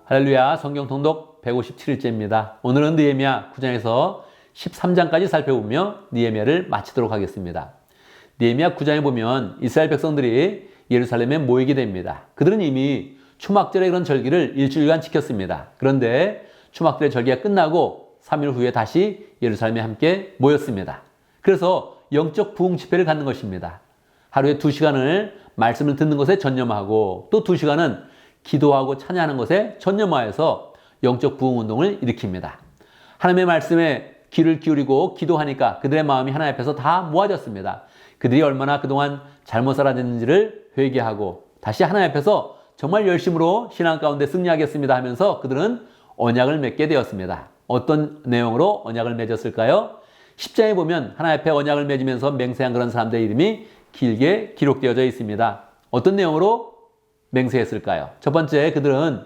할렐루야, 성경 통독 157일째입니다. 오늘은 느헤미야 9장에서 13장까지 살펴보며 느헤미야를 마치도록 하겠습니다. 느헤미야 9장에 보면 이스라엘 백성들이 예루살렘에 모이게 됩니다. 그들은 이미 초막절의 그런 절기를 일주일간 지켰습니다. 그런데 초막절의 절기가 끝나고 3일 후에 다시 예루살렘에 함께 모였습니다. 그래서 영적 부흥 집회를 갖는 것입니다. 하루에 2시간을 말씀을 듣는 것에 전념하고 또 2시간은 기도하고 찬양하는 것에 전념하여서 영적 부흥 운동을 일으킵니다. 하나님의 말씀에 귀를 기울이고 기도하니까 그들의 마음이 하나님 앞에서 다 모아졌습니다. 그들이 얼마나 그동안 잘못 살아졌는지를 회개하고 다시 하나님 앞에서 정말 열심으로 신앙 가운데 승리하겠습니다 하면서 그들은 언약을 맺게 되었습니다. 어떤 내용으로 언약을 맺었을까요? 10장에 보면 하나님 앞에 언약을 맺으면서 맹세한 그런 사람들의 이름이 길게 기록되어져 있습니다. 어떤 내용으로 맹세했을까요? 첫 번째, 그들은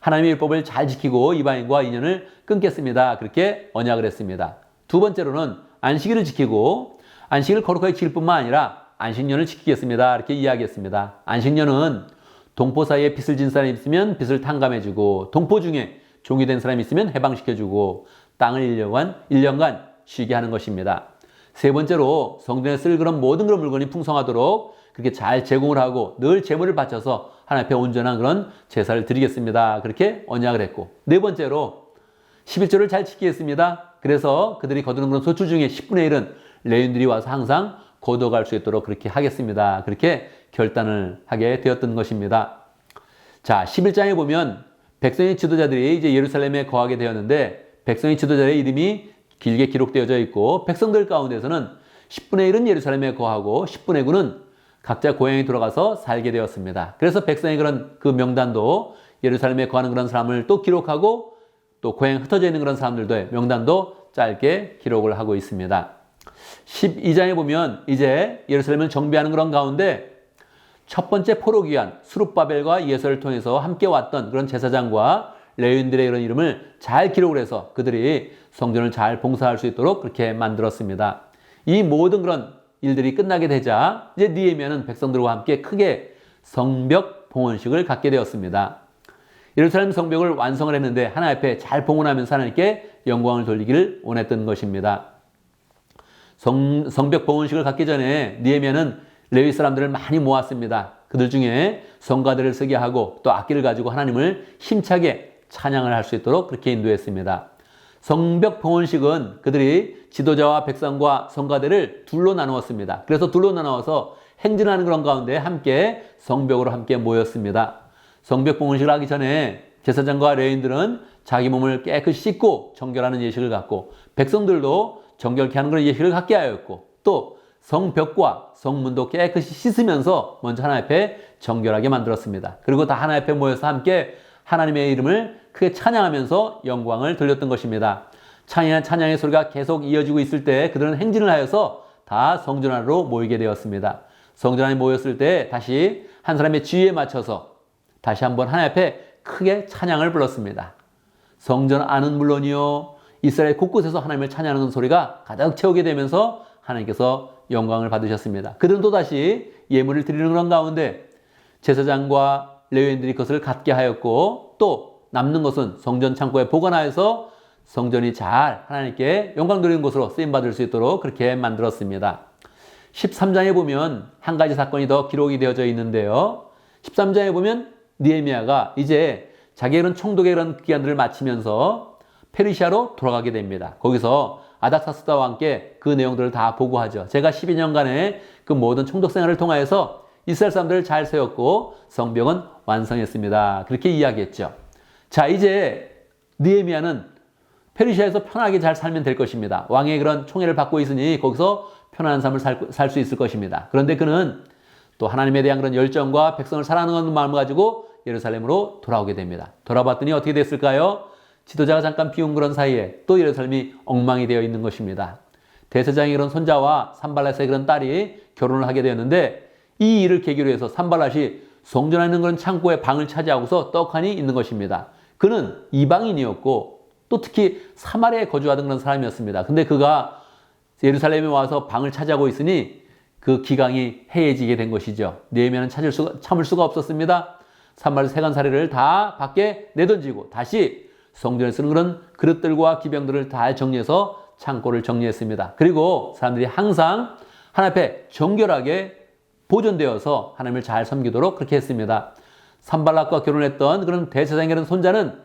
하나님의 율법을 잘 지키고 이방인과 인연을 끊겠습니다. 그렇게 언약을 했습니다. 두 번째로는 안식일을 지키고 안식일을 거룩하게 지킬 뿐만 아니라 안식년을 지키겠습니다. 이렇게 이야기했습니다. 안식년은 동포 사이에 빚을 진 사람이 있으면 빚을 탕감해주고 동포 중에 종이 된 사람이 있으면 해방시켜주고 땅을 1년간 쉬게 하는 것입니다. 세 번째로 성전에 쓸 그런 모든 그런 물건이 풍성하도록 그렇게 잘 제공을 하고 늘 제물을 바쳐서 하나님 앞에 온전한 그런 제사를 드리겠습니다. 그렇게 언약을 했고, 네 번째로 11조를 잘 지키겠습니다. 그래서 그들이 거두는 그런 소출 중에 10분의 1은 레위인들이 와서 항상 거둬갈 수 있도록 그렇게 하겠습니다. 그렇게 결단을 하게 되었던 것입니다. 자, 11장에 보면 백성의 지도자들이 이제 예루살렘에 거하게 되었는데 백성의 지도자의 이름이 길게 기록되어져 있고 백성들 가운데서는 10분의 1은 예루살렘에 거하고 10분의 9는 각자 고향에 돌아가서 살게 되었습니다. 그래서 백성의 그런 그 명단도 예루살렘에 거하는 그런 사람을 또 기록하고 또 고향에 흩어져 있는 그런 사람들도 명단도 짧게 기록을 하고 있습니다. 12장에 보면 이제 예루살렘을 정비하는 그런 가운데 첫 번째 포로귀환 스룹바벨과 예서를 통해서 함께 왔던 그런 제사장과 레위인들의 이런 이름을 잘 기록을 해서 그들이 성전을 잘 봉사할 수 있도록 그렇게 만들었습니다. 이 모든 그런 일들이 끝나게 되자 이제 느헤미야는 백성들과 함께 크게 성벽 봉헌식을 갖게 되었습니다. 예루살렘 성벽을 완성을 했는데 하나님 앞에 잘 봉헌하면서 하나님께 영광을 돌리기를 원했던 것입니다. 성벽 봉헌식을 갖기 전에 느헤미야는 레위 사람들을 많이 모았습니다. 그들 중에 성가대를 쓰게 하고 또 악기를 가지고 하나님을 힘차게 찬양을 할 수 있도록 그렇게 인도했습니다. 성벽 봉헌식은 그들이 지도자와 백성과 성가대를 둘로 나누었습니다. 그래서 둘로 나누어서 행진하는 그런 가운데 함께 성벽으로 함께 모였습니다. 성벽 봉헌식을 하기 전에 제사장과 레위인들은 자기 몸을 깨끗이 씻고 정결하는 예식을 갖고 백성들도 정결케 하는 그런 예식을 갖게 하였고 또 성벽과 성문도 깨끗이 씻으면서 먼저 하나님 앞에 정결하게 만들었습니다. 그리고 다 하나님 앞에 모여서 함께 하나님의 이름을 크게 찬양하면서 영광을 돌렸던 것입니다. 찬양의 소리가 계속 이어지고 있을 때 그들은 행진을 하여서 다 성전 안으로 모이게 되었습니다. 성전 안에 모였을 때 다시 한 사람의 지위에 맞춰서 다시 한번 하나님 앞에 크게 찬양을 불렀습니다. 성전 안은 물론이요 이스라엘 곳곳에서 하나님을 찬양하는 소리가 가득 채우게 되면서 하나님께서 영광을 받으셨습니다. 그들은 또다시 예물을 드리는 그런 가운데 제사장과 레위인들이 그것을 갖게 하였고 또 남는 것은 성전 창고에 보관하여서 성전이 잘 하나님께 영광 돌리는 곳으로 쓰임받을 수 있도록 그렇게 만들었습니다. 13장에 보면 한 가지 사건이 더 기록이 되어져 있는데요. 13장에 보면 느헤미야가 이제 자기의 그런 총독의 그런 기간들을 마치면서 페르시아로 돌아가게 됩니다. 거기서 아닥사스다와 함께 그 내용들을 다 보고하죠. 제가 12년간의 그 모든 총독 생활을 통하여서 이스라엘 사람들을 잘 세웠고 성벽은 완성했습니다. 그렇게 이야기했죠. 자, 이제 느헤미야는 페르시아에서 편하게 잘 살면 될 것입니다. 왕의 그런 총애를 받고 있으니 거기서 편안한 삶을 살 수 있을 것입니다. 그런데 그는 또 하나님에 대한 그런 열정과 백성을 사랑하는 마음을 가지고 예루살렘으로 돌아오게 됩니다. 돌아봤더니 어떻게 됐을까요? 지도자가 잠깐 비운 그런 사이에 또 예루살렘이 엉망이 되어 있는 것입니다. 대제사장의 그런 손자와 산발랏의 그런 딸이 결혼을 하게 되었는데 이 일을 계기로 해서 산발랏이 성전 안에 있는 그런 창고에 방을 차지하고서 떡하니 있는 것입니다. 그는 이방인이었고 또 특히 사마리아에 거주하던 그런 사람이었습니다. 근데 그가 예루살렘에 와서 방을 차지하고 있으니 그 기강이 해해지게 된 것이죠. 느헤미야는 참을 수가 없었습니다. 산발 세간살이를 다 밖에 내던지고 다시 성전에 쓰는 그런 그릇들과 기병들을 다 정리해서 창고를 정리했습니다. 그리고 사람들이 항상 하나님 앞에 정결하게 보존되어서 하나님을 잘 섬기도록 그렇게 했습니다. 산발락과 결혼했던 그런 대제사장이라는 손자는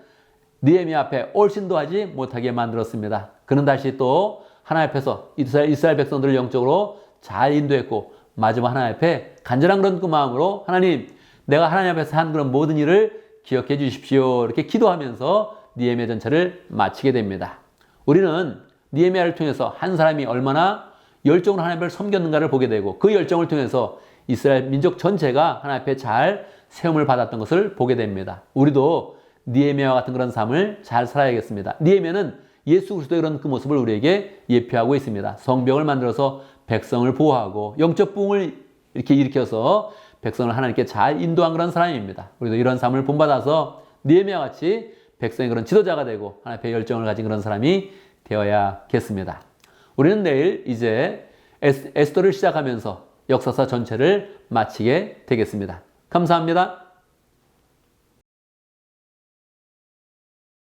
느헤미야 앞에 올신도 하지 못하게 만들었습니다. 그는 다시 또 하나님 앞에서 이스라엘 백성들을 영적으로 잘 인도했고 마지막 하나님 앞에 간절한 그런 그 마음으로 하나님, 내가 하나님 앞에서 한 그런 모든 일을 기억해 주십시오. 이렇게 기도하면서 느헤미야 전체를 마치게 됩니다. 우리는 느헤미야를 통해서 한 사람이 얼마나 열정으로 하나님을 섬겼는가를 보게 되고 그 열정을 통해서 이스라엘 민족 전체가 하나님 앞에 잘 세움을 받았던 것을 보게 됩니다. 우리도 느헤미야와 같은 그런 삶을 잘 살아야겠습니다. 느헤미야는 예수 그리스도의 그런 그 모습을 우리에게 예표하고 있습니다. 성벽을 만들어서 백성을 보호하고 영적 부흥을 이렇게 일으켜서 백성을 하나님께 잘 인도한 그런 사람입니다. 우리도 이런 삶을 본받아서 느헤미야 같이 백성의 그런 지도자가 되고 하나님 앞에 열정을 가진 그런 사람이 되어야겠습니다. 우리는 내일 이제 에스더를 시작하면서 역사사 전체를 마치게 되겠습니다. 감사합니다.